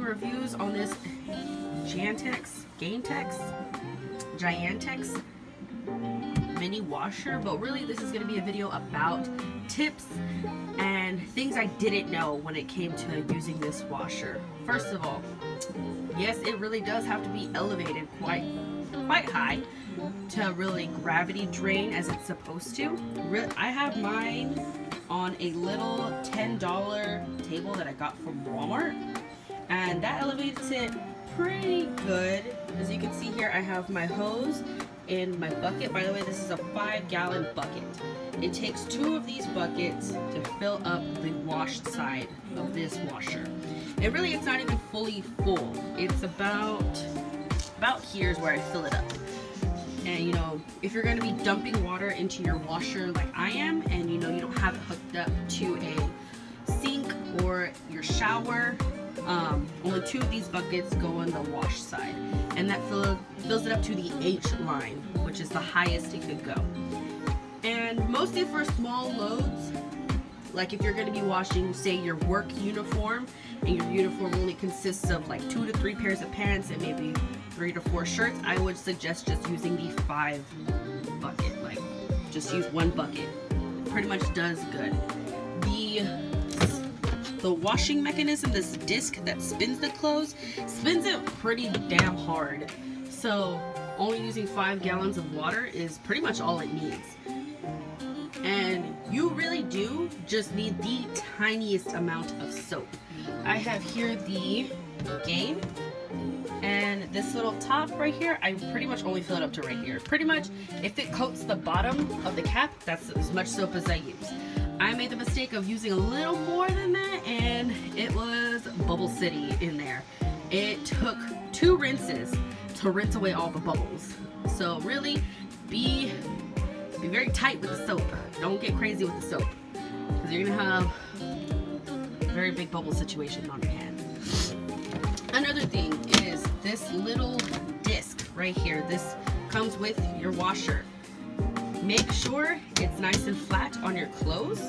few reviews on this Giantex mini washer, but really this is going to be a video about tips and things I didn't know when it came to using this washer. First of all, yes, it really does have to be elevated quite high to really gravity drain as it's supposed to. I have mine on a little $10 table that I got from Walmart, and that elevates it pretty good. As you can see here, I have my hose in my bucket. By the way, this is a 5-gallon bucket. It takes 2 of these buckets to fill up the washed side of this washer. And really, it's not even fully full. It's about here's where I fill it up. And you know, if you're going to be dumping water into your washer like I am, and you know you don't have it hooked up to a sink or your shower, only 2 of these buckets go on the wash side, and that fills it up to the H line, which is the highest it could go. And mostly for small loads, like if you're going to be washing, say, your work uniform, and your uniform only consists of like 2 to 3 pairs of pants and maybe 3 to 4 shirts, I would suggest just using the 5 bucket. Like, just use 1 bucket. Pretty much does good. The washing mechanism, this disc that spins the clothes, spins it pretty damn hard. So only using 5 gallons of water is pretty much all it needs. And you really do just need the tiniest amount of soap. I have here the Game, and this little top right here, I pretty much only fill it up to right here. Pretty much, if it coats the bottom of the cap, that's as much soap as I use. I made the mistake of using a little more than that, and it was Bubble City in there. It took 2 rinses to rinse away all the bubbles. So really, be very tight with the soap. Don't get crazy with the soap, because you're gonna have a very big bubble situation on your hand. Another thing is this little disc right here. This comes with your washer. Make sure it's nice and flat on your clothes.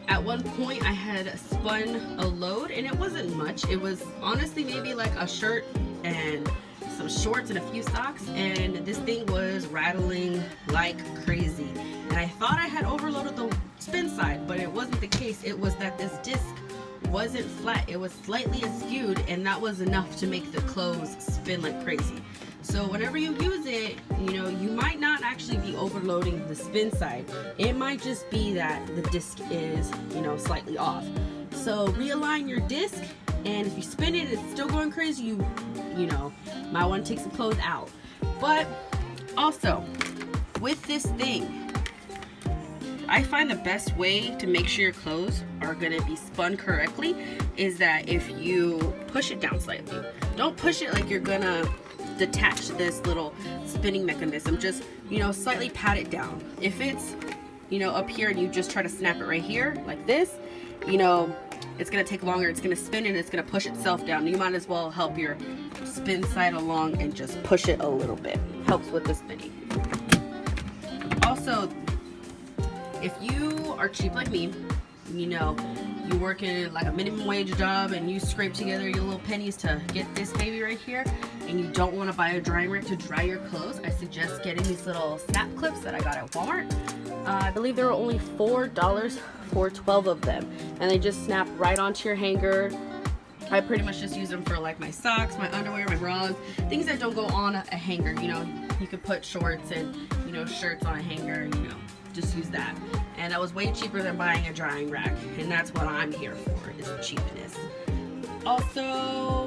At one point I had spun a load, and it wasn't much. It was honestly maybe like a shirt and some shorts and a few socks, and this thing was rattling like crazy. And I thought I had overloaded the spin side, but it wasn't the case. It was that this disc wasn't flat. It was slightly askewed, and that was enough to make the clothes spin like crazy. So whenever you use it, you know, you might not actually be overloading the spin side. It might just be that the disc is, you know, slightly off. So realign your disc, and if you spin it, it's still going crazy, you know, might want to take some clothes out. But also, with this thing, I find the best way to make sure your clothes are going to be spun correctly is that if you push it down slightly. Don't push it like you're going to detach this little spinning mechanism. Just, you know, slightly pat it down. If it's, you know, up here and you just try to snap it right here like this, you know, it's going to take longer. It's going to spin and it's going to push itself down. You might as well help your spin side along and just push it a little bit. Helps with the spinning. Also, if you are cheap like me, you know, you work in like a minimum wage job and you scrape together your little pennies to get this baby right here, and you don't want to buy a drying rack to dry your clothes, I suggest getting these little snap clips that I got at Walmart. I believe they were only $4 for 12 of them, and they just snap right onto your hanger. I pretty much just use them for like my socks, my underwear, my bras, things that don't go on a hanger. You know, you could put shorts and, you know, shirts on a hanger, you know, just use that. And that was way cheaper than buying a drying rack, and that's what I'm here for, is cheapness. Also,